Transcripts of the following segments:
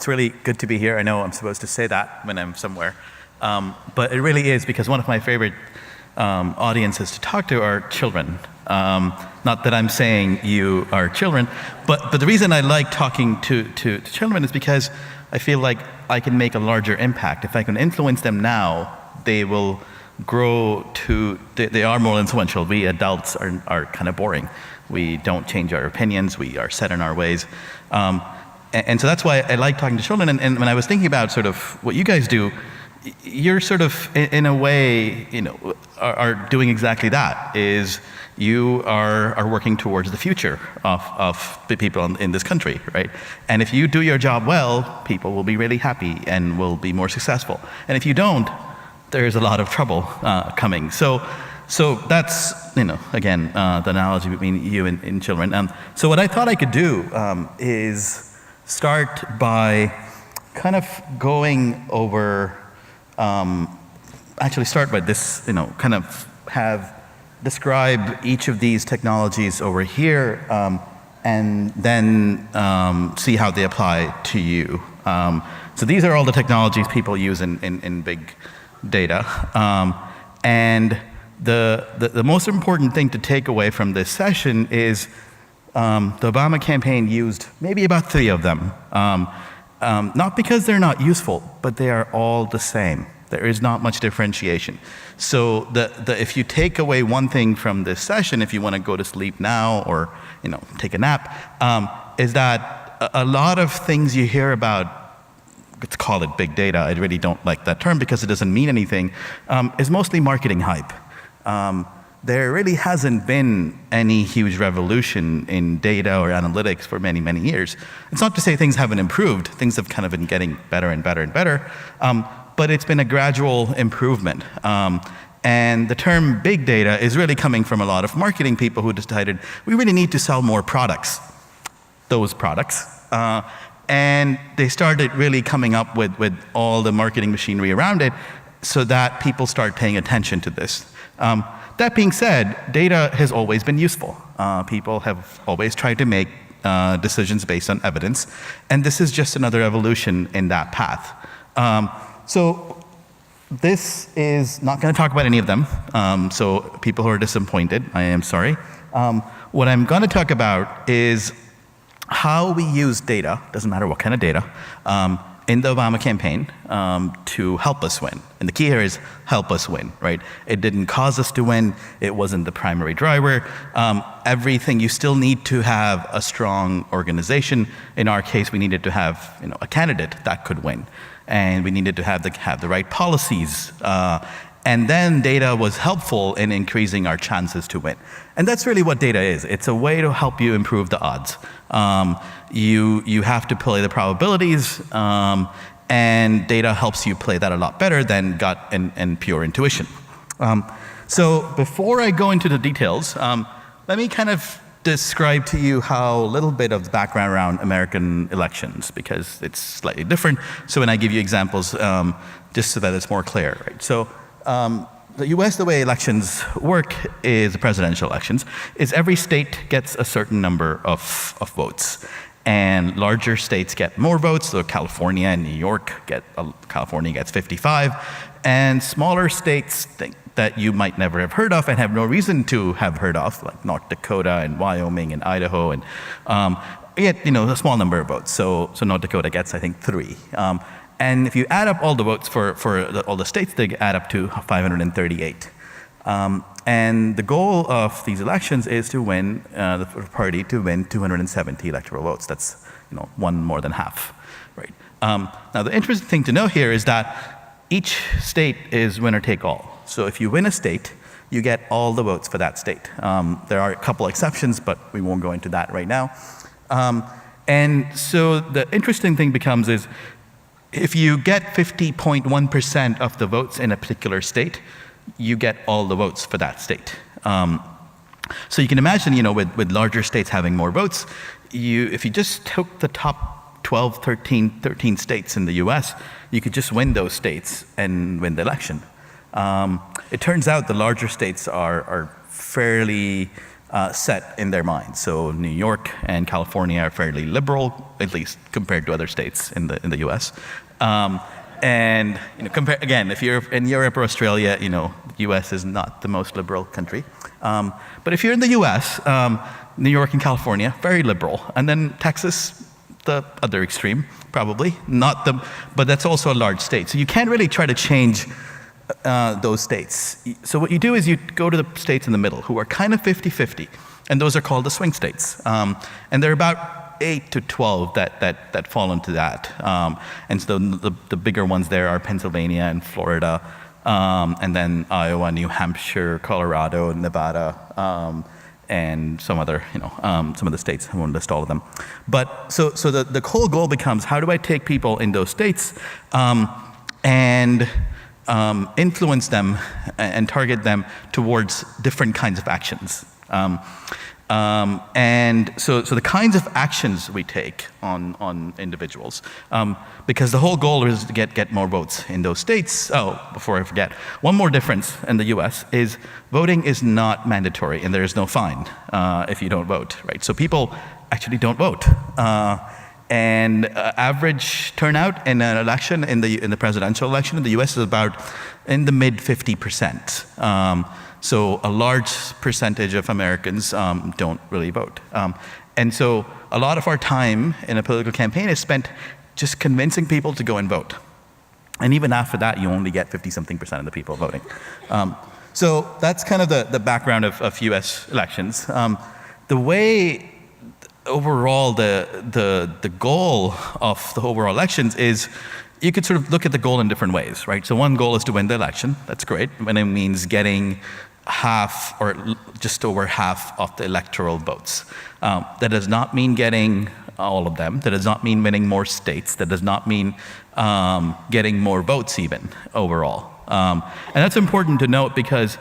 It's really good to be here. I know I'm supposed to say that when I'm somewhere. But it really is, because one of my favorite audiences to talk to are children. Not that I'm saying you are children, but the reason I like talking to children is because I feel like I can make a larger impact. If I can influence them now, they will grow to, they are more influential. We adults are kind of boring. We don't change our opinions. We are set in our ways. And so that's why I like talking to children. And when I was thinking about sort of what you guys do, you're sort of, in a way, are doing exactly that. Is you are working towards the future of the people in this country, right? And if you do your job well, people will be really happy and will be more successful. And if you don't, there's a lot of trouble coming. So that's, again, the analogy between you and children. So what I thought I could do is start by kind of going over, actually start by this, kind of describe each of these technologies over here, and then see how they apply to you. So these are all the technologies people use in big data. And the most important thing to take away from this session is the Obama campaign used maybe about 3 of them. Not because they're not useful, but they are all the same. There is not much differentiation. So if you take away one thing from this session, if you want to go to sleep now or take a nap, is that a lot of things you hear about, let's call it big data, I really don't like that term because it doesn't mean anything, is mostly marketing hype. There really hasn't been any huge revolution in data or analytics for many, many years. It's not to say things haven't improved. Things have kind of been getting better and better and better, but it's been a gradual improvement. And the term big data is really coming from a lot of marketing people who decided we really need to sell more products, those products. And they started really coming up with all the marketing machinery around it so that people start paying attention to this. That being said, data has always been useful. People have always tried to make decisions based on evidence, and this is just another evolution in that path. So this is not going to talk about any of them, so people who are disappointed, I am sorry. What I'm going to talk about is how we use data, doesn't matter what kind of data, in the Obama campaign to help us win. And the key here is help us win, right? It didn't cause us to win. It wasn't the primary driver. Everything, you still need to have a strong organization. In our case, we needed to have a candidate that could win. And we needed to have the right policies. And then data was helpful in increasing our chances to win. And that's really what data is. It's a way to help you improve the odds. You have to play the probabilities, and data helps you play that a lot better than gut and pure intuition. So before I go into the details, let me kind of describe to you how a little bit of the background around American elections, because it's slightly different. So when I give you examples, just so that it's more clear, right? So the US, the way elections work is presidential elections, is every state gets a certain number of votes. And larger states get more votes, so California and New York California gets 55, and smaller states that you might never have heard of and have no reason to have heard of, like North Dakota and Wyoming and Idaho, and get a small number of votes. So North Dakota gets, I think, 3. And if you add up all the votes for all the states, they add up to 538. And the goal of these elections is to win, the party to win 270 electoral votes. That's one more than half, right? Now the interesting thing to know here is that each state is winner take all. So if you win a state, you get all the votes for that state. There are a couple exceptions, but we won't go into that right now. And so the interesting thing becomes is, if you get 50.1% of the votes in a particular state, you get all the votes for that state. So you can imagine, with larger states having more votes, if you just took the top 12, 13 states in the US, you could just win those states and win the election. It turns out the larger states are fairly set in their minds. So New York and California are fairly liberal, at least compared to other states in the U.S. And again, if you're in Europe or Australia, the U.S. is not the most liberal country. But if you're in the U.S., New York and California, very liberal, and then Texas, the other extreme, probably but that's also a large state. So you can't really try to change those states. So what you do is you go to the states in the middle who are kind of 50-50, and those are called the swing states. And there are about 8 to 12 that fall into that. And so the bigger ones there are Pennsylvania and Florida, and then Iowa, New Hampshire, Colorado, Nevada, and some other, some of the states. I won't list all of them. But so the whole goal becomes, how do I take people in those states and influence them and target them towards different kinds of actions? And so the kinds of actions we take on individuals, because the whole goal is to get more votes in those states. Oh, before I forget, one more difference in the US is voting is not mandatory and there is no fine if you don't vote, right? So people actually don't vote. And average turnout in an election, in the presidential election in the US is about in the mid 50%. So a large percentage of Americans don't really vote. And so a lot of our time in a political campaign is spent just convincing people to go and vote. And even after that, you only get 50-something% of the people voting. So that's kind of the background of US elections. The way overall the goal of the overall elections is, you could sort of look at the goal in different ways, right? So one goal is to win the election. That's great. When it means getting half or just over half of the electoral votes. That does not mean getting all of them. That does not mean winning more states. That does not mean getting more votes even overall. And that's important to note, because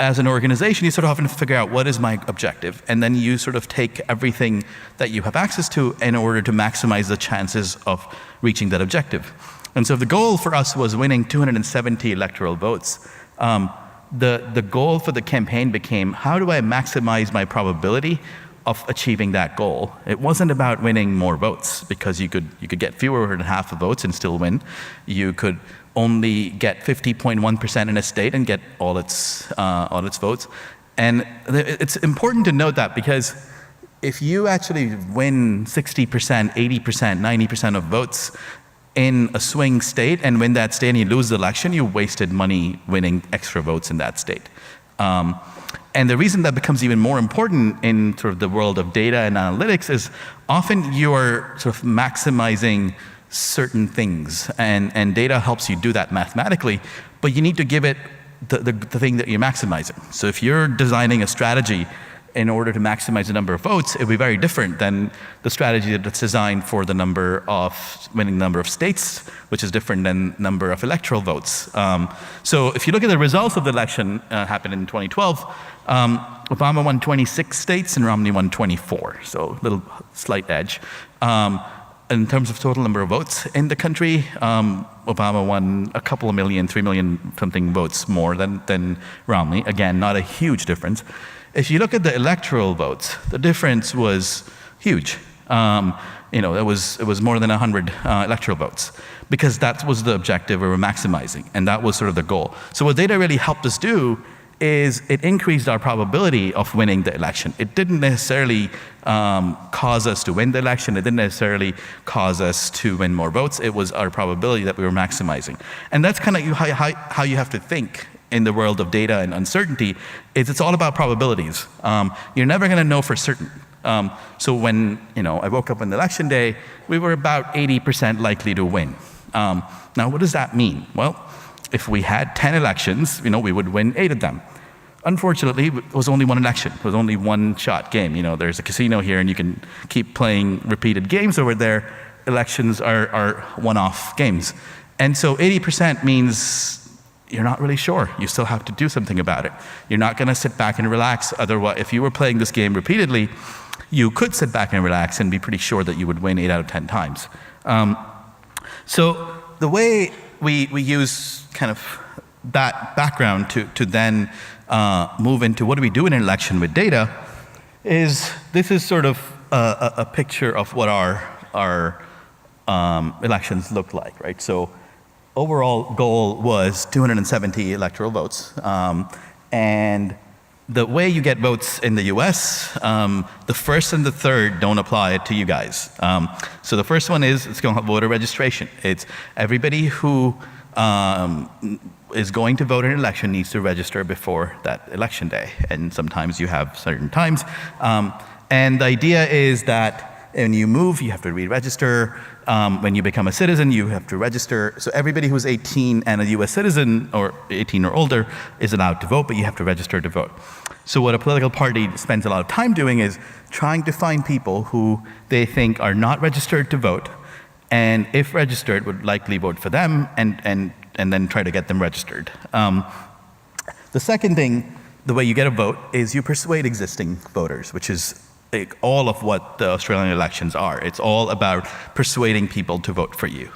as an organization, you sort of often figure out what is my objective, and then you sort of take everything that you have access to in order to maximize the chances of reaching that objective. And so the goal for us was winning 270 electoral votes. The goal for the campaign became, how do I maximize my probability of achieving that goal? It wasn't about winning more votes, because you could get fewer than half the votes and still win. You could only get 50.1% in a state and get all its votes. And it's important to note that, because if you actually win 60%, 80%, 90% of votes in a swing state and win that state and you lose the election, you wasted money winning extra votes in that state. And the reason that becomes even more important in sort of the world of data and analytics is often you're sort of maximizing certain things, and data helps you do that mathematically, but you need to give it the thing that you're maximizing. So if you're designing a strategy in order to maximize the number of votes, it would be very different than the strategy that's designed for the winning number of states, which is different than number of electoral votes. So if you look at the results of the election happened in 2012, Obama won 26 states and Romney won 24, so a little slight edge. In terms of total number of votes in the country, Obama won a couple of million, 3 million something votes more than Romney. Again, not a huge difference. If you look at the electoral votes, the difference was huge. It was more than 100 electoral votes, because that was the objective we were maximizing, and that was sort of the goal. So what data really helped us do is it increased our probability of winning the election. It didn't necessarily cause us to win the election. It didn't necessarily cause us to win more votes. It was our probability that we were maximizing. And that's kind of how you have to think in the world of data and uncertainty. It's all about probabilities. You're never going to know for certain. So when I woke up on the election day, we were about 80% likely to win. Now, what does that mean? Well, if we had 10 elections, we would win 8 of them. Unfortunately, it was only one election. It was only one-shot game. There's a casino here, and you can keep playing repeated games over there. Elections are one-off games. And so 80% means you're not really sure. You still have to do something about it. You're not going to sit back and relax. Otherwise, if you were playing this game repeatedly, you could sit back and relax and be pretty sure that you would win 8 out of 10 times. So the way we use kind of that background to then move into what do we do in an election with data this is sort of a picture of what our elections look like, right? So overall goal was 270 electoral votes. And the way you get votes in the US, the first and the third don't apply to you guys. So the first one is, it's going to have voter registration. It's everybody who is going to vote in an election needs to register before that election day. And sometimes you have certain times. And the idea is that when you move, you have to re-register. When you become a citizen, you have to register. So everybody who's 18 and a US citizen, or 18 or older, is allowed to vote, but you have to register to vote. So what a political party spends a lot of time doing is trying to find people who they think are not registered to vote, and if registered, would likely vote for them, and then try to get them registered. The second thing, the way you get a vote, is you persuade existing voters, which is all of what the Australian elections are. It's all about persuading people to vote for you.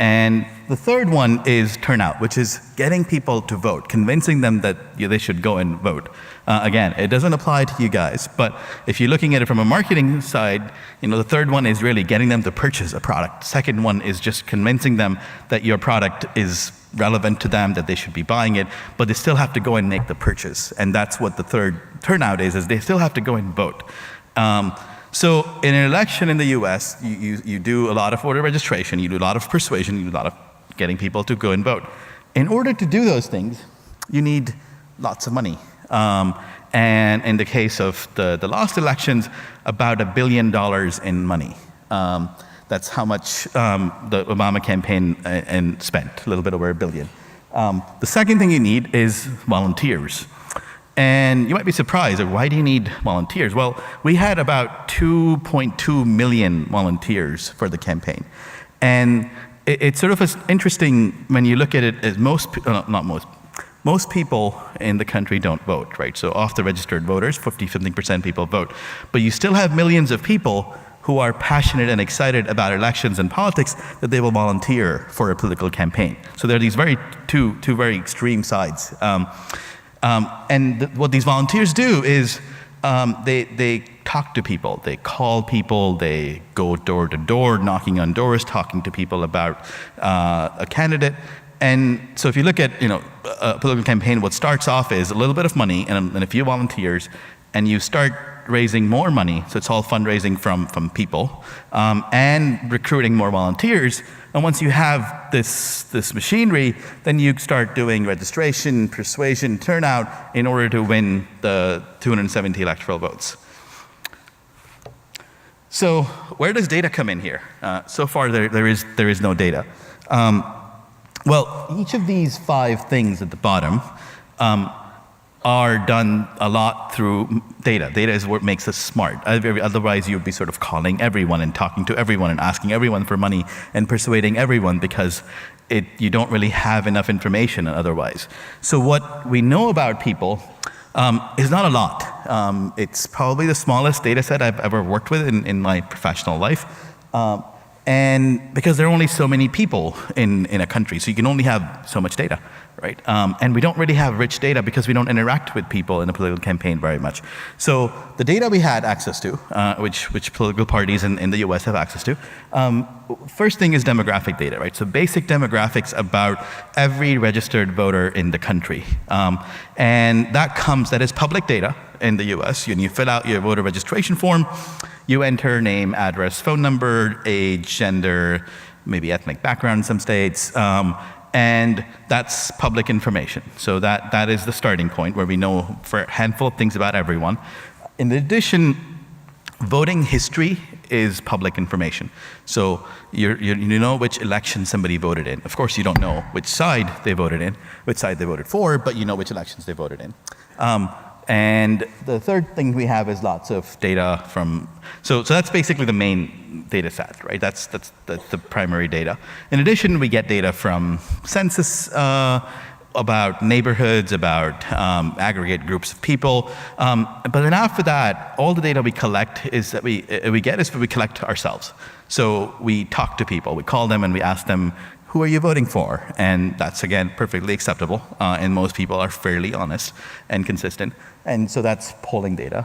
And the third one is turnout, which is getting people to vote, convincing them that they should go and vote. Again, it doesn't apply to you guys, but if you're looking at it from a marketing side, the third one is really getting them to purchase a product. Second one is just convincing them that your product is relevant to them, that they should be buying it, but they still have to go and make the purchase. And that's what the third turnout is they still have to go and vote. So in an election in the US, you do a lot of voter registration, you do a lot of persuasion, you do a lot of getting people to go and vote. In order to do those things, you need lots of money. And in the case of the last elections, about $1 billion in money. That's how much the Obama campaign spent, a little bit over $1 billion. The second thing you need is volunteers. And you might be surprised, why do you need volunteers? Well, we had about 2.2 million volunteers for the campaign. And it's sort of interesting when you look at it as most people in the country don't vote, right? So of the registered voters, 50-something% people vote. But you still have millions of people who are passionate and excited about elections and politics that they will volunteer for a political campaign. So there are these two very extreme sides. What these volunteers do is they talk to people, they call people, they go door to door, knocking on doors, talking to people about a candidate. And so if you look at a political campaign, what starts off is a little bit of money and a few volunteers, and you start raising more money, so it's all fundraising from people, and recruiting more volunteers. And once you have this machinery, then you start doing registration, persuasion, turnout in order to win the 270 electoral votes. So where does data come in here? So far there is no data. Well, each of these 5 things at the bottom are done a lot through data. Data is what makes us smart. Otherwise, you'd be sort of calling everyone and talking to everyone and asking everyone for money and persuading everyone because you don't really have enough information otherwise. So what we know about people is not a lot. It's probably the smallest data set I've ever worked with in my professional life. And because there are only so many people in a country, so you can only have so much data, right? And we don't really have rich data because we don't interact with people in a political campaign very much. So the data we had access to, which political parties in the US have access to, first thing is demographic data, right? So basic demographics about every registered voter in the country. And that is public data in the US. You fill out your voter registration form, you enter name, address, phone number, age, gender, maybe ethnic background in some states, and that's public information. So that is the starting point where we know for a handful of things about everyone. In addition, voting history is public information. So you know which election somebody voted in. Of course, you don't know which side they voted in, which side they voted for, but you know which elections they voted in. And the third thing we have is lots of data from, so that's basically the main data set, right? That's the primary data. In addition, we get data from census about neighborhoods, about aggregate groups of people. But then after that, all the data we collect is that we collect ourselves. So we talk to people, we call them and we ask them who are you voting for? And that's, again, perfectly acceptable. And most people are fairly honest and consistent. And so that's polling data.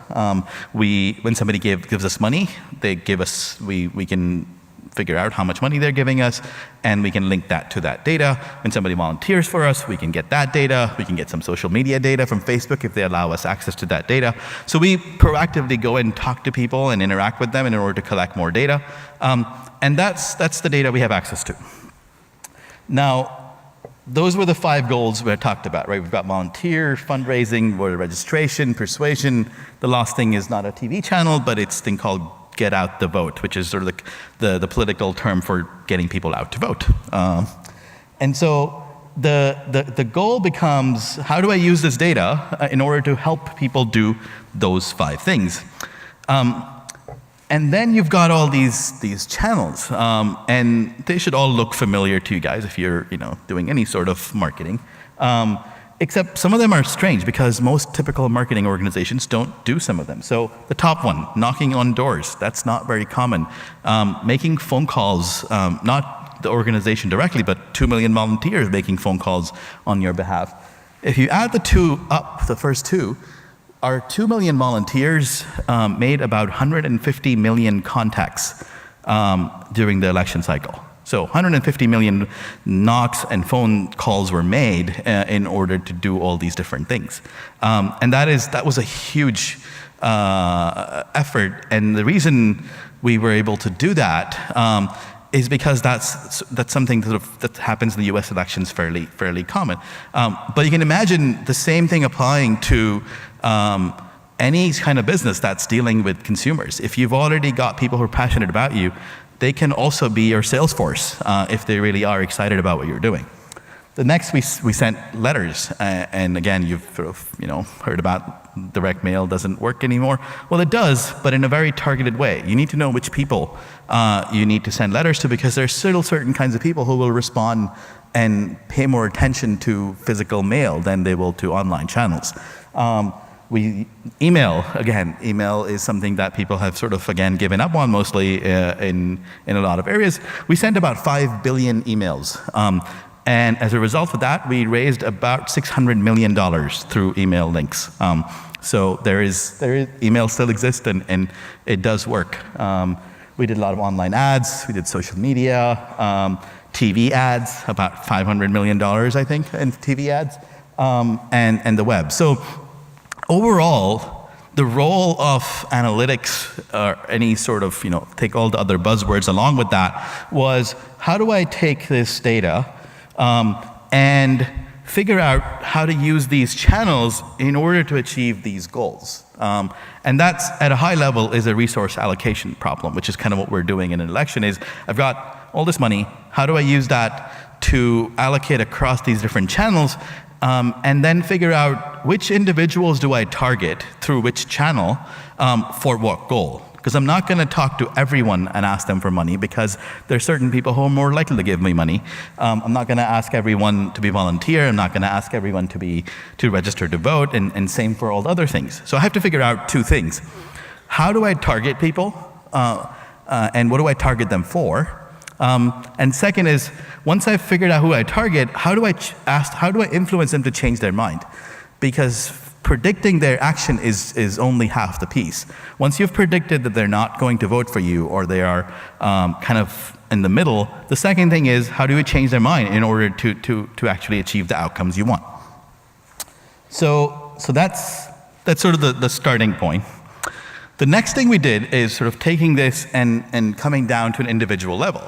When somebody gives us money, they give us, we can figure out how much money they're giving us, and we can link that to that data. When somebody volunteers for us, we can get that data. We can get some social media data from Facebook if they allow us access to that data. So we proactively go and talk to people and interact with them in order to collect more data. And that's the data we have access to. Now, those were the 5 goals we had talked about, right? We've got volunteer, fundraising, voter registration, persuasion. The last thing is not a TV channel, but it's a thing called get out the vote, which is sort of like the political term for getting people out to vote. And so the goal becomes, how do I use this data in order to help people do those 5 things? And then you've got all these channels, and they should all look familiar to you guys if you're doing any sort of marketing. Except some of them are strange because most typical marketing organizations don't do some of them. So the top one, knocking on doors, that's not very common. Making phone calls, not the organization directly, but 2 million volunteers making phone calls on your behalf. If you add the 2 up, the first 2, our 2 million volunteers made about 150 million contacts during the election cycle. So 150 million knocks and phone calls were made in order to do all these different things. And that was a huge effort. And the reason we were able to do that is because that's something that happens in the US elections fairly common. But you can imagine the same thing applying to any kind of business that's dealing with consumers. If you've already got people who are passionate about you, they can also be your sales force if they really are excited about what you're doing. The next, we sent letters, and again, you've sort of heard about direct mail doesn't work anymore. Well, it does, but in a very targeted way. You need to know which people you need to send letters to, because there's still certain kinds of people who will respond and pay more attention to physical mail than they will to online channels. Email is something that people have sort of, again, given up on mostly in a lot of areas. We sent about 5 billion emails. And as a result of that, we raised about $600 million through email links. So email still exists, and it does work. We did a lot of online ads. We did social media, TV ads, about $500 million, I think, in TV ads, and the web. So overall, the role of analytics, or any sort of, take all the other buzzwords along with that, was how do I take this data and figure out how to use these channels in order to achieve these goals. And that's, at a high level, is a resource allocation problem, which is kind of what we're doing in an election, is I've got all this money, how do I use that to allocate across these different channels, and then figure out which individuals do I target through which channel for what goal. Because I'm not going to talk to everyone and ask them for money, because there's certain people who are more likely to give me money. I'm not going to ask everyone to be volunteer. I'm not going to ask everyone to register to vote, and same for all the other things. So I have to figure out 2 things. How do I target people, and what do I target them for? And second is, once I've figured out who I target, how do I influence them to change their mind? Because predicting their action is only half the piece. Once you've predicted that they're not going to vote for you, or they are kind of in the middle, the second thing is, how do you change their mind in order to actually achieve the outcomes you want? So that's sort of the starting point. The next thing we did is sort of taking this and coming down to an individual level.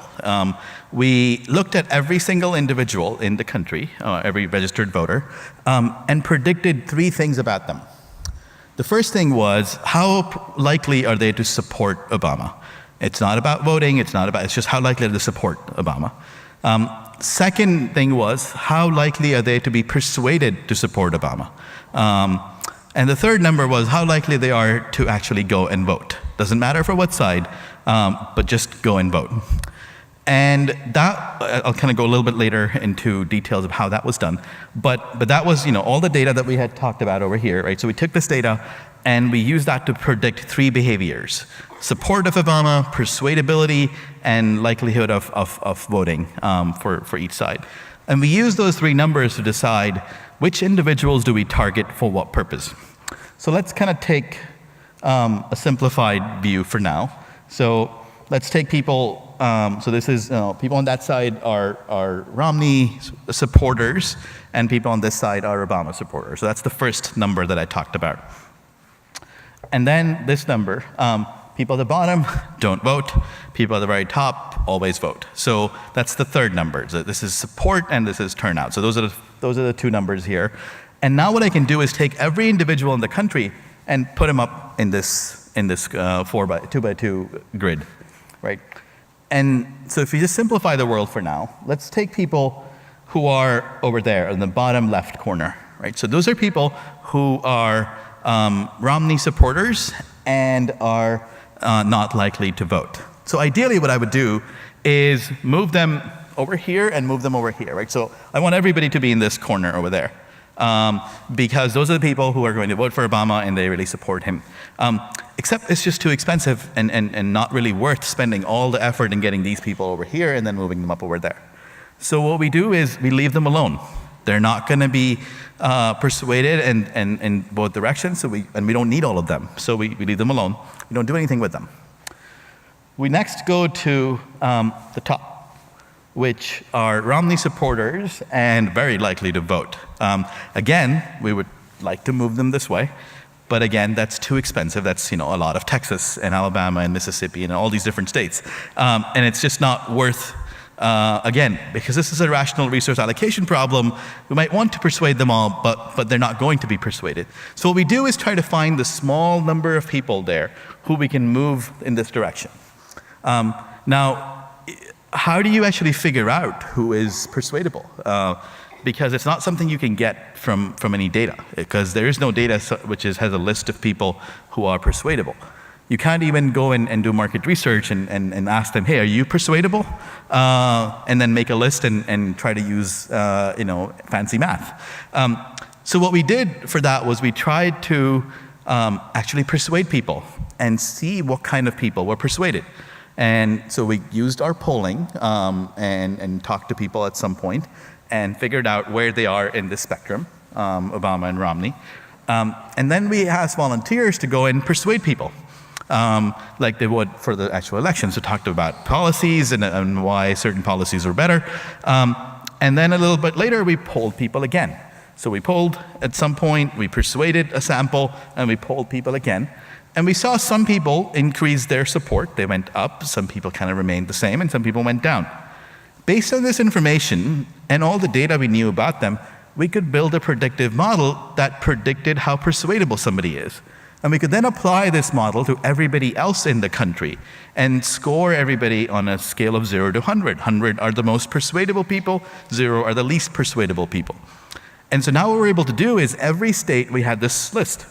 We looked at every single individual in the country, every registered voter, and predicted 3 things about them. The first thing was, how likely are they to support Obama? It's not about voting, it's just how likely are they to support Obama. Second thing was, how likely are they to be persuaded to support Obama? And the third number was how likely they are to actually go and vote. Doesn't matter for what side, but just go and vote. And that, I'll kind of go a little bit later into details of how that was done. But that was, all the data that we had talked about over here, right? So we took this data and we use that to predict 3 behaviors: support of Obama, persuadability, and likelihood of voting for each side. And we use those 3 numbers to decide which individuals do we target for what purpose. So let's kind of take a simplified view for now. So let's take people, so this is, people on that side are Romney supporters, and people on this side are Obama supporters. So that's the first number that I talked about. And then this number, people at the bottom don't vote, people at the very top always vote. So that's the third number. So this is support and this is turnout. So those are the 2 numbers here. And now what I can do is take every individual in the country and put them up in this 2x2 grid, right? And so if you just simplify the world for now, let's take people who are over there in the bottom left corner, right? So those are people who are Romney supporters and are not likely to vote. So ideally what I would do is move them over here and move them over here, right? So I want everybody to be in this corner over there. Because those are the people who are going to vote for Obama and they really support him. Except it's just too expensive and not really worth spending all the effort in getting these people over here and then moving them up over there. So what we do is we leave them alone. They're not going to be persuaded in both directions, so we don't need all of them. So we leave them alone. We don't do anything with them. We next go to the top, which are Romney supporters and very likely to vote. Again, we would like to move them this way, but again, that's too expensive. That's a lot of Texas and Alabama and Mississippi and all these different states, and it's just not worth. Again, because this is a rational resource allocation problem, we might want to persuade them all, but they're not going to be persuaded. So what we do is try to find the small number of people there who we can move in this direction. Now, how do you actually figure out who is persuadable? Because it's not something you can get from any data, because there is no data which has a list of people who are persuadable. You can't even go and do market research and ask them, hey, are you persuadable? And then make a list and try to use fancy math. So what we did for that was we tried to actually persuade people and see what kind of people were persuaded. And so we used our polling and talked to people at some point and figured out where they are in this spectrum, Obama and Romney. And then we asked volunteers to go and persuade people. Like they would for the actual elections. So talked about policies and why certain policies are better. And then a little bit later, we polled people again. So we polled at some point, we persuaded a sample, and we polled people again. And we saw some people increase their support. They went up, some people kind of remained the same, and some people went down. Based on this information and all the data we knew about them, we could build a predictive model that predicted how persuadable somebody is. And we could then apply this model to everybody else in the country and score everybody on a scale of 0 to 100. 100 are the most persuadable people, 0 are the least persuadable people. And so now what we're able to do is every state we had this list.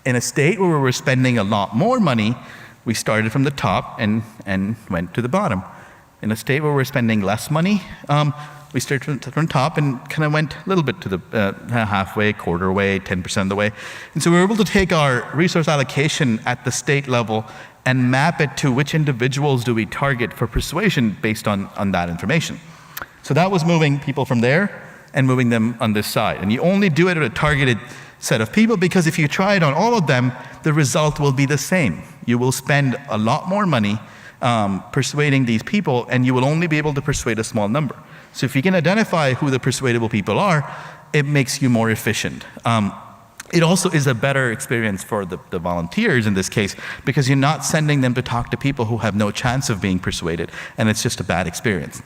In a state where we were spending a lot more money, we started from the top and went to the bottom. In a state where we're spending less money, we started from top and kind of went a little bit to the halfway, quarter way, 10% of the way. And so we were able to take our resource allocation at the state level and map it to which individuals do we target for persuasion based on that information. So that was moving people from there and moving them on this side. And you only do it at a targeted set of people because if you try it on all of them, the result will be the same. You will spend a lot more money persuading these people, and you will only be able to persuade a small number. So if you can identify who the persuadable people are, it makes you more efficient. It also is a better experience for the volunteers in this case, because you're not sending them to talk to people who have no chance of being persuaded, and it's just a bad experience.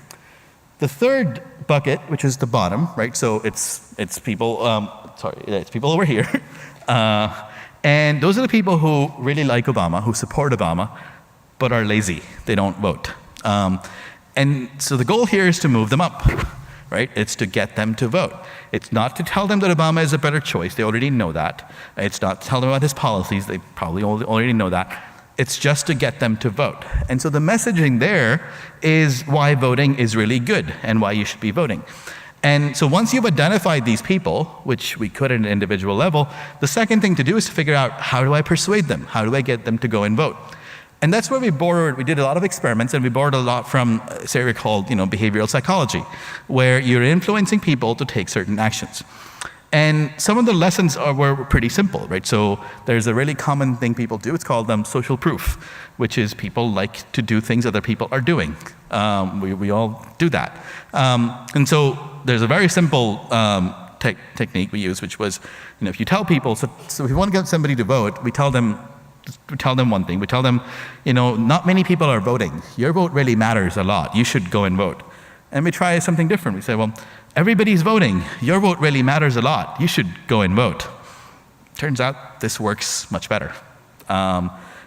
The third bucket, which is the bottom, right? So it's people, it's people over here. And those are the people who really like Obama, who support Obama, but are lazy. They don't vote. And so the goal here is to move them up, right? It's to get them to vote. It's not to tell them that Obama is a better choice. They already know that. It's not to tell them about his policies. They probably already know that. It's just to get them to vote. And so the messaging there is why voting is really good and why you should be voting. And so once you've identified these people, which we could at an individual level, the second thing to do is to figure out, how do I persuade them? How do I get them to go and vote? And that's where we did a lot of experiments, and we borrowed a lot from a area called, behavioral psychology, where you're influencing people to take certain actions. And some of the lessons were pretty simple, right? So there's a really common thing people do. It's called social proof, which is people like to do things other people are doing. We all do that. And so there's a very simple technique we use, which was, if you tell people, so if you want to get somebody to vote, we tell them one thing. We tell them, not many people are voting. Your vote really matters a lot. You should go and vote. And we try something different. We say, well, everybody's voting. Your vote really matters a lot. You should go and vote. Turns out this works much better.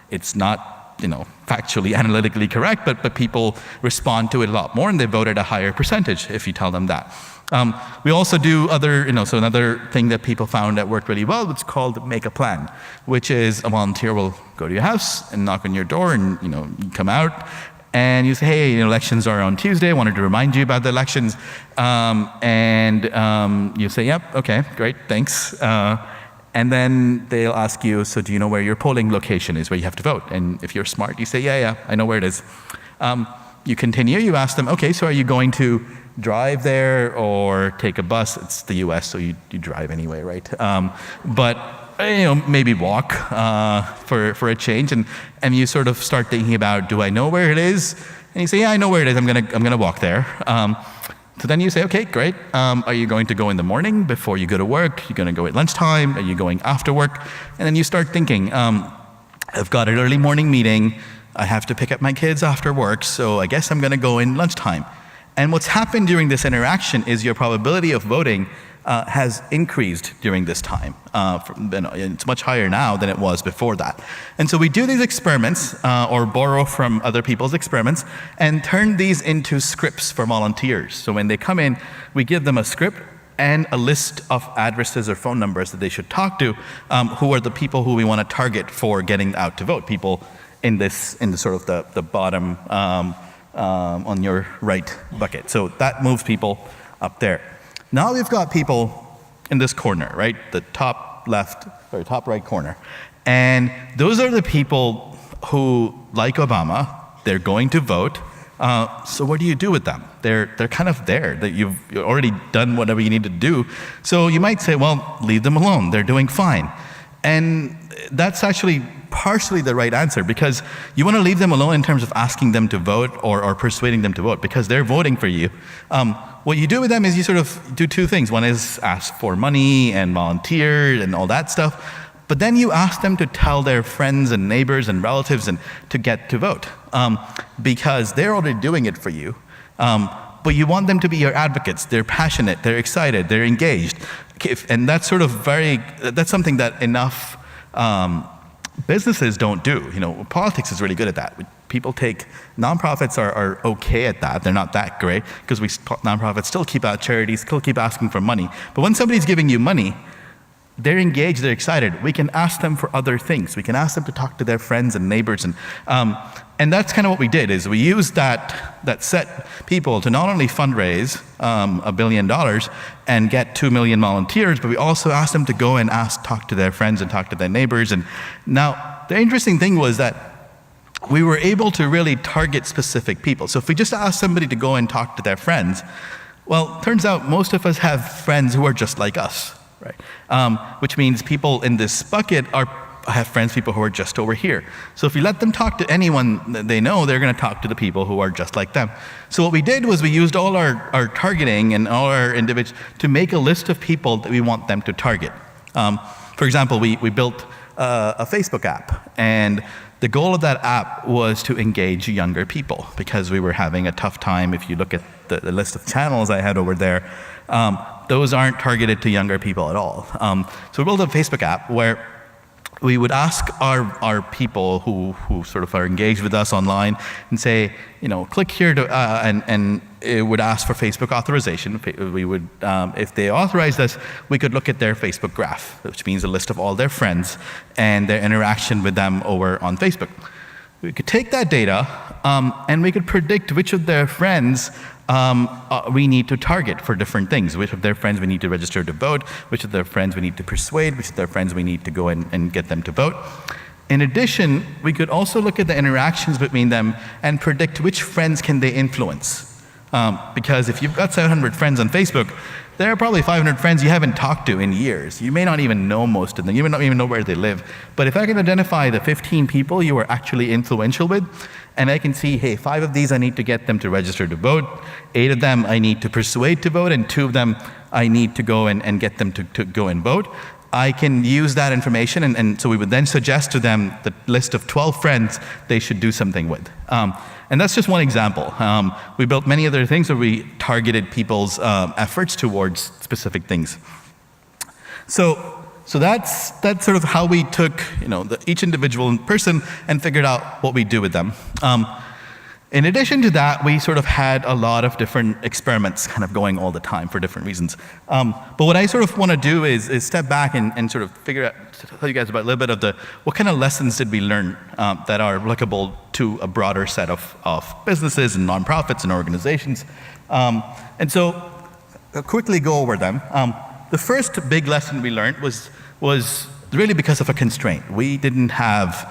It's not, factually, analytically correct, but people respond to it a lot more, and they vote at a higher percentage if you tell them that. We also do so another thing that people found that worked really well, it's called make a plan, which is a volunteer will go to your house and knock on your door, and you come out and you say, hey, elections are on Tuesday. I wanted to remind you about the elections. And you say, yep, okay, great, thanks. And then they'll ask you, so do you know where your polling location is, where you have to vote? And if you're smart, you say, yeah, I know where it is. You continue, you ask them, okay, so are you going to drive there or take a bus? It's the US, so you drive anyway, right? But maybe walk for a change, and you sort of start thinking about, do I know where it is? And you say, yeah, I know where it is. I'm gonna walk there. So then you say, okay, great. Are you going to go in the morning before you go to work? Are you going to go at lunchtime? Are you going after work? And then you start thinking, I've got an early morning meeting. I have to pick up my kids after work, so I guess I'm going to go in lunchtime. And what's happened during this interaction is your probability of voting has increased during this time. It's much higher now than it was before that. And so we do these experiments, or borrow from other people's experiments, and turn these into scripts for volunteers. So when they come in, we give them a script and a list of addresses or phone numbers that they should talk to, who are the people who we want to target for getting out to vote, people in the sort of the bottom on your right bucket. So that moves people up there. Now we've got people in this corner, right? The top left or top right corner. And those are the people who, like Obama, they're going to vote. So what do you do with them? They're kind of there, that you've already done whatever you need to do. So you might say, well, leave them alone. They're doing fine. And that's actually partially the right answer, because you want to leave them alone in terms of asking them to vote or persuading them to vote, because they're voting for you. What you do with them is you sort of do two things. One is ask for money and volunteer and all that stuff. But then you ask them to tell their friends and neighbors and relatives and to get to vote, because they're already doing it for you. But you want them to be your advocates. They're passionate, they're excited, they're engaged. And that's that's something that enough businesses don't do. Politics is really good at that. Nonprofits are okay at that. They're not that great, because nonprofits still keep out charities, still keep asking for money. But when somebody's giving you money, they're engaged, they're excited. We can ask them for other things. We can ask them to talk to their friends and neighbors. And that's kind of what we did, is we used that set people to not only fundraise $1 billion and get 2 million volunteers, but we also asked them to go and talk to their friends and talk to their neighbors. And now, the interesting thing was that we were able to really target specific people. So if we just asked somebody to go and talk to their friends, well, turns out most of us have friends who are just like us. Right? Which means people in this bucket have friends, people who are just over here. So if you let them talk to anyone that they know, they're going to talk to the people who are just like them. So what we did was we used all our targeting and all our individuals to make a list of people that we want them to target. For example, we built a Facebook app, and the goal of that app was to engage younger people, because we were having a tough time. If you look at the list of channels I had over there, those aren't targeted to younger people at all. So we built a Facebook app where we would ask our people who sort of are engaged with us online and say, click here to, and it would ask for Facebook authorization. We would, if they authorized us, we could look at their Facebook graph, which means a list of all their friends and their interaction with them over on Facebook. We could take that data and we could predict which of their friends we need to target for different things. Which of their friends we need to register to vote, which of their friends we need to persuade, which of their friends we need to go and get them to vote. In addition, we could also look at the interactions between them and predict which friends can they influence. Because if you've got 700 friends on Facebook, there are probably 500 friends you haven't talked to in years. You may not even know most of them. You may not even know where they live. But if I can identify the 15 people you are actually influential with, and I can see, hey, 5 of these I need to get them to register to vote, 8 of them I need to persuade to vote, and 2 of them I need to go and get them to go and vote, I can use that information, and so we would then suggest to them the list of 12 friends they should do something with. And that's just one example. We built many other things where we targeted people's efforts towards specific things. So that's sort of how we took each individual person and figured out what we do with them. In addition to that, we sort of had a lot of different experiments kind of going all the time for different reasons. But what I sort of want to do is step back and sort of figure out, tell you guys about a little bit of what kind of lessons did we learn that are applicable to a broader set of businesses and nonprofits and organizations. And so I'll quickly go over them. The first big lesson we learned was really because of a constraint. We didn't have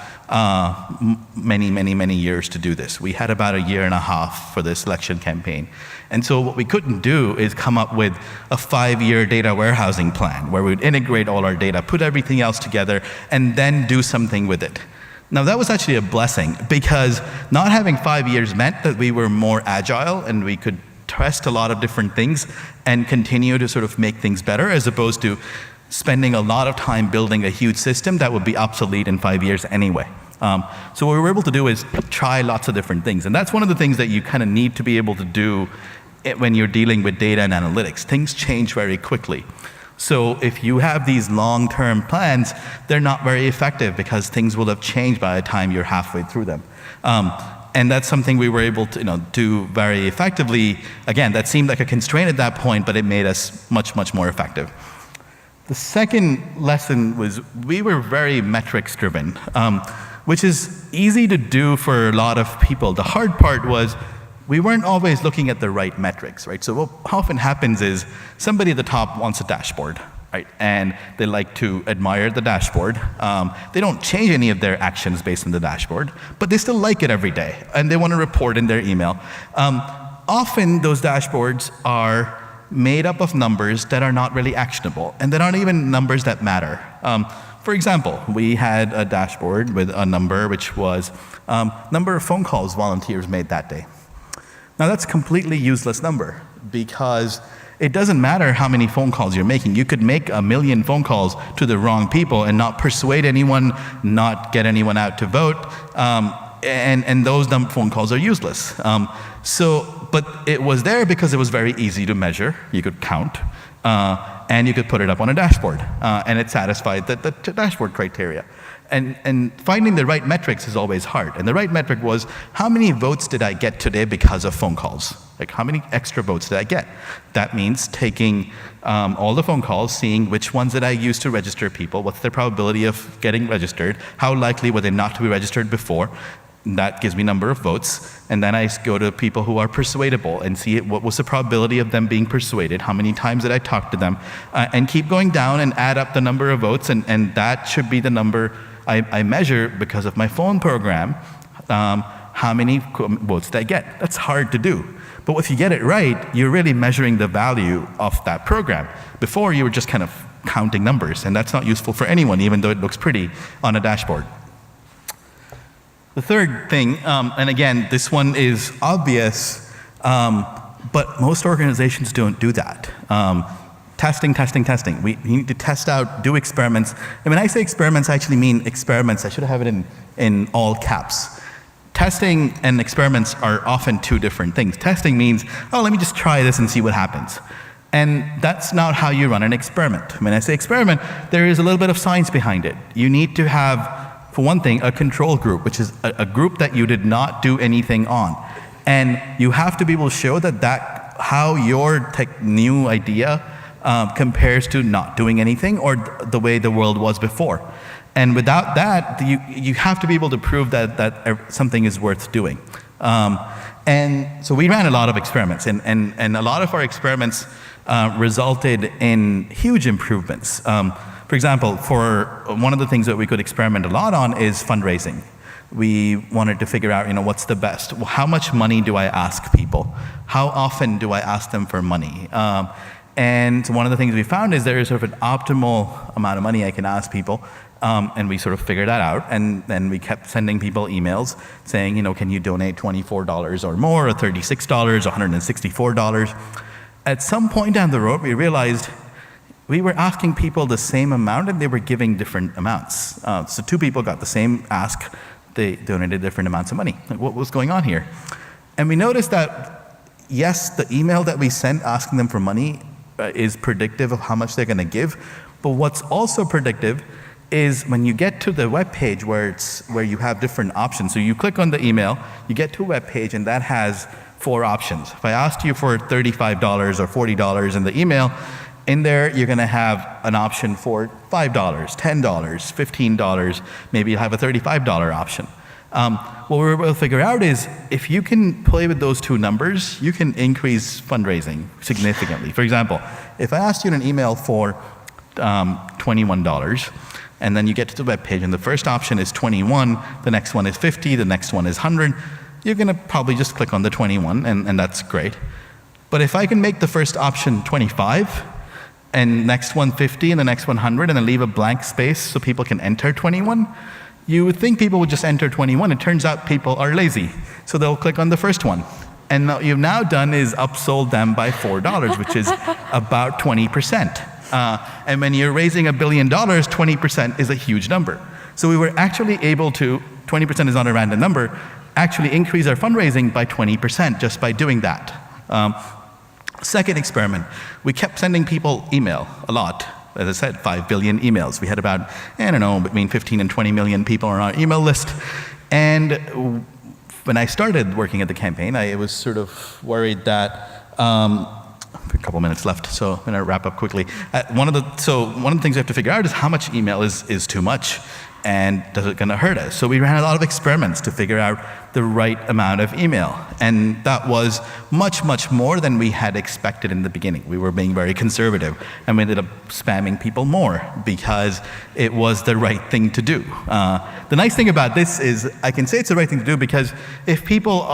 many years to do this. We had about 1.5 years for this election campaign. And so what we couldn't do is come up with a 5-year data warehousing plan where we'd integrate all our data, put everything else together, and then do something with it. Now that was actually a blessing because not having 5 years meant that we were more agile and we could test a lot of different things and continue to sort of make things better, as opposed to spending a lot of time building a huge system that would be obsolete in 5 years anyway. So what we were able to do is try lots of different things. And that's one of the things that you kind of need to be able to do when you're dealing with data and analytics. Things change very quickly. So if you have these long-term plans, they're not very effective because things will have changed by the time you're halfway through them. And that's something we were able to do very effectively. Again, that seemed like a constraint at that point, but it made us much more effective. The second lesson was we were very metrics driven, which is easy to do for a lot of people. The hard part was we weren't always looking at the right metrics, right? So what often happens is somebody at the top wants a dashboard, right? And they like to admire the dashboard. They don't change any of their actions based on the dashboard, but they still like it every day, and they want to report in their email. Often those dashboards are made up of numbers that are not really actionable, and that aren't even numbers that matter. For example, we had a dashboard with a number which was number of phone calls volunteers made that day. Now that's a completely useless number because it doesn't matter how many phone calls you're making. You could make 1 million phone calls to the wrong people and not persuade anyone, not get anyone out to vote, and those phone calls are useless. But it was there because it was very easy to measure. You could count, and you could put it up on a dashboard, and it satisfied the dashboard criteria. And finding the right metrics is always hard. And the right metric was, how many votes did I get today because of phone calls? Like, how many extra votes did I get? That means taking all the phone calls, seeing which ones did I use to register people, what's their probability of getting registered, how likely were they not to be registered before. That gives me number of votes, and then I go to people who are persuadable and see what was the probability of them being persuaded, how many times did I talk to them, and keep going down and add up the number of votes, and that should be the number I measure because of my phone program, how many votes did I get. That's hard to do. But if you get it right, you're really measuring the value of that program. Before, you were just kind of counting numbers, and that's not useful for anyone, even though it looks pretty on a dashboard. The third thing, and again, this one is obvious, but most organizations don't do that. Testing. We need to test out, do experiments. And when I say experiments, I actually mean experiments. I should have it in all caps. Testing and experiments are often two different things. Testing means, oh, let me just try this and see what happens. And that's not how you run an experiment. When I say experiment, there is a little bit of science behind it. You need to have, for one thing, a control group, which is a group that you did not do anything on. And you have to be able to show that how your new idea compares to not doing anything or the way the world was before. And without that, you have to be able to prove that something is worth doing. And so we ran a lot of experiments, and a lot of our experiments resulted in huge improvements. For example, one of the things that we could experiment a lot on is fundraising. We wanted to figure out, what's the best? How much money do I ask people? How often do I ask them for money? And one of the things we found is there is sort of an optimal amount of money I can ask people, and we sort of figured that out. And then we kept sending people emails saying, can you donate $24 or more, or $36, $164? At some point down the road, we realized we were asking people the same amount, and they were giving different amounts. So two people got the same ask. They donated different amounts of money. Like, what was going on here? And we noticed that, yes, the email that we sent asking them for money is predictive of how much they're going to give. But what's also predictive is when you get to the web page where you have different options. So you click on the email, you get to a web page, and that has 4 options. If I asked you for $35 or $40 in the email, in there, you're going to have an option for $5, $10, $15, maybe you'll have a $35 option. What we were able to figure out is if you can play with those two numbers, you can increase fundraising significantly. For example, if I asked you in an email for $21, and then you get to the web page, and the first option is 21, the next one is 50, the next one is 100, you're going to probably just click on the 21, and that's great. But if I can make the first option 25, and next one 50, and the next one 100, and then leave a blank space so people can enter 21, you would think people would just enter 21. It turns out people are lazy, so they'll click on the first one. And what you've now done is upsold them by $4, which is about 20%. And when you're raising $1 billion, 20% is a huge number. So we were actually able to, 20% is not a random number, actually increase our fundraising by 20% just by doing that. Second experiment, we kept sending people email a lot. As I said, 5 billion emails. We had about, between 15 and 20 million people on our email list. And when I started working at the campaign, I was sort of worried that, a couple minutes left, so I'm going to wrap up quickly. One of the things we have to figure out is how much email is too much, and does it going to hurt us? So we ran a lot of experiments to figure out the right amount of email, and that was much, much more than we had expected in the beginning. We were being very conservative, and we ended up spamming people more because it was the right thing to do. The nice thing about this is I can say it's the right thing to do because if people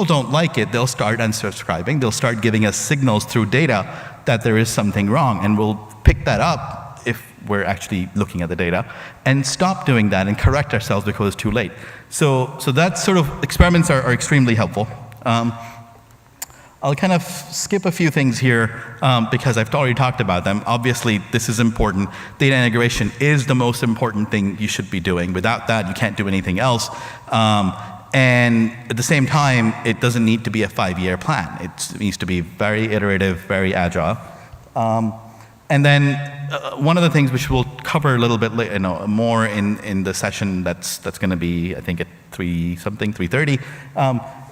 don't like it, they'll start unsubscribing. They'll start giving us signals through data that there is something wrong, and we'll pick that up if we're actually looking at the data, and stop doing that and correct ourselves before it's too late. So that sort of experiments are extremely helpful. I'll kind of skip a few things here because I've already talked about them. Obviously, this is important. Data integration is the most important thing you should be doing. Without that, you can't do anything else. And at the same time, it doesn't need to be a 5-year plan. It needs to be very iterative, very agile. And then one of the things which we'll cover a little bit more in the session that's going to be, I think, at 3:30,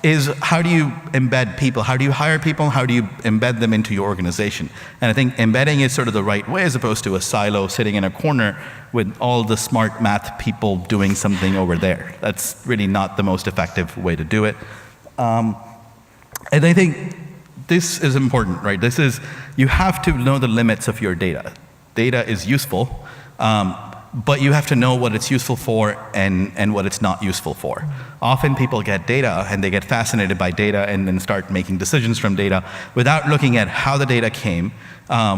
is how do you embed people? How do you hire people? How do you embed them into your organization? And I think embedding is sort of the right way as opposed to a silo sitting in a corner with all the smart math people doing something over there. That's really not the most effective way to do it. And I think this is important, right? You have to know the limits of your data. Data is useful, but you have to know what it's useful for and what it's not useful for. Often people get data and they get fascinated by data and then start making decisions from data without looking at how the data came,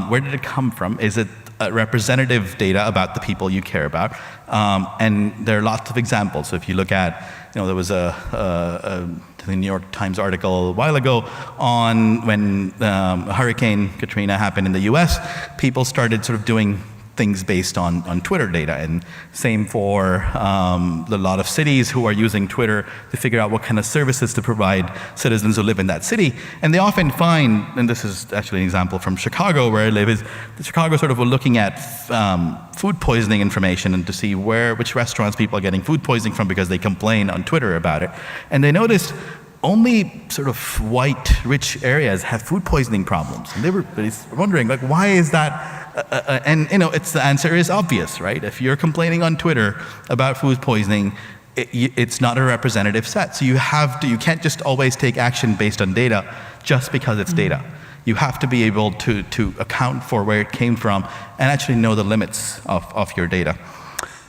where did it come from, is it representative data about the people you care about, and there are lots of examples. So if you look at, there was a New York Times article a while ago on when Hurricane Katrina happened in the US, people started sort of doing things based on Twitter data, and same for a lot of cities who are using Twitter to figure out what kind of services to provide citizens who live in that city. And they often find, and this is actually an example from Chicago where I live, is that Chicago sort of were looking at food poisoning information and to see which restaurants people are getting food poisoning from because they complain on Twitter about it. And they noticed only sort of white, rich areas have food poisoning problems. And they were wondering, why is that? And the answer is obvious, right? If you're complaining on Twitter about food poisoning, it's not a representative set. So you can't just always take action based on data just because it's data. You have to be able to account for where it came from and actually know the limits of your data.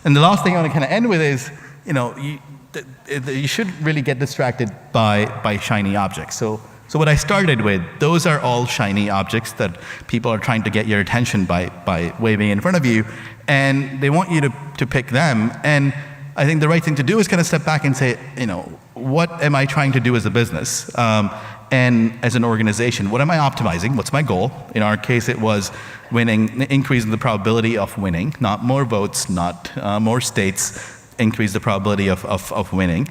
And the last thing I want to kind of end with is, you shouldn't really get distracted by shiny objects. So what I started with, those are all shiny objects that people are trying to get your attention by waving in front of you, and they want you to pick them. And I think the right thing to do is kind of step back and say, what am I trying to do as a business? And as an organization, what am I optimizing? What's my goal? In our case, it was increasing the probability of winning, not more votes, not more states, increase the probability of winning.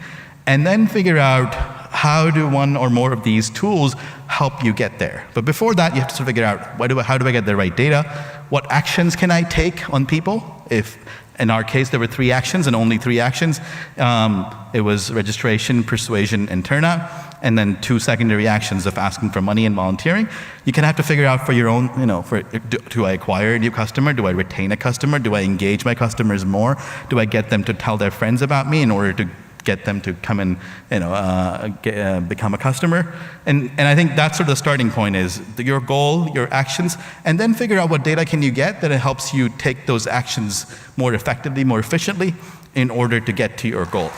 And then figure out how do one or more of these tools help you get there. But before that, you have to figure out how do I get the right data? What actions can I take on people? If in our case, there were 3 actions and only 3 actions. It was registration, persuasion, and turnout, and then 2 secondary actions of asking for money and volunteering. You can have to figure out for your own, do I acquire a new customer? Do I retain a customer? Do I engage my customers more? Do I get them to tell their friends about me in order to get them to come and become a customer? And I think that's sort of the starting point is your goal, your actions, and then figure out what data can you get that helps you take those actions more effectively, more efficiently in order to get to your goal.